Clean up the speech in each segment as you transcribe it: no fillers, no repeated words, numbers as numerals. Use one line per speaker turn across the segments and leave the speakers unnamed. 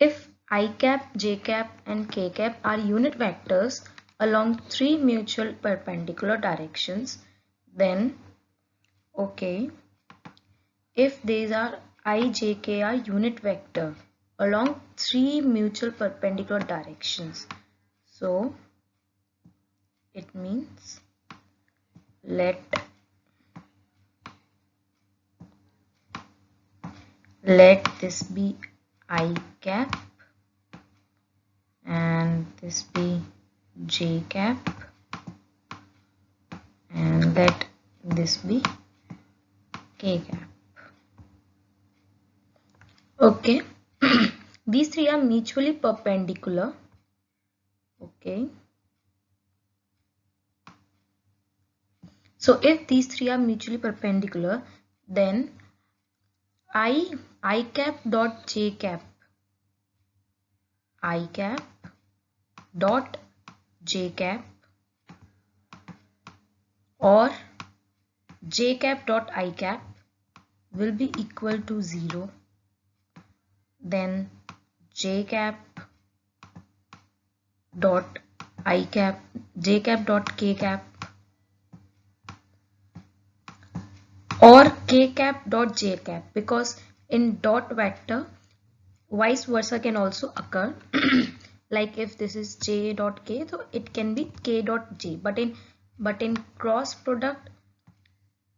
if I cap, j cap and k cap are unit vectors along three mutual perpendicular directions, then okay, if these are I, j, k are unit vector along three mutual perpendicular directions, so it means let this be I cap and this be j cap and let this be k cap. Okay. These three are mutually perpendicular. Okay. So if these three are mutually perpendicular, then I cap dot j cap, I cap dot j cap or j cap dot I cap will be equal to 0. Then j cap dot I cap, j cap dot k cap or k cap dot j cap, because in dot vector vice versa can also occur. Like if this is j dot k, so it can be k dot j, but in cross product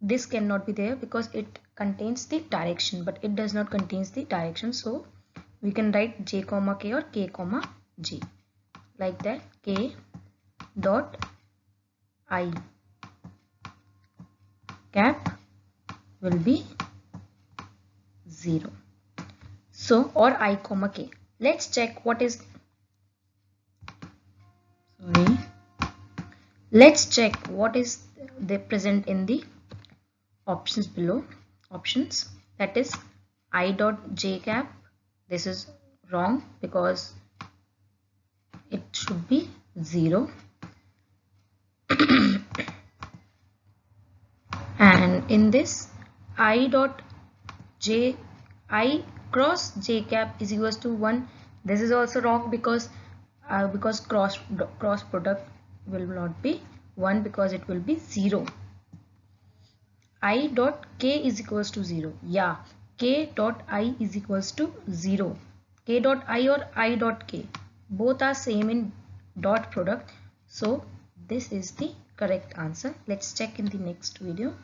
this cannot be there because it contains the direction, but it does not contains the direction. So we can write j comma k or k comma j like that. K dot I cap will be 0. So or I comma k. Let's check what is, sorry, let's check what is they present in the options below. Options, that is I dot j cap. This is wrong because it should be 0. And in this I dot j, I cross j cap is equals to 1. This is also wrong because cross product will not be 1 because it will be 0. I dot k is equals to 0. Yeah, k dot I is equals to 0. K dot I or I dot k both are same in dot product. So this is the correct answer. Let's check in the next video.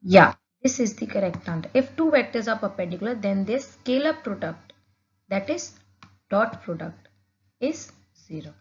Yeah, this is the correct answer. If two vectors are perpendicular, then their scalar product, that is dot product, is 0.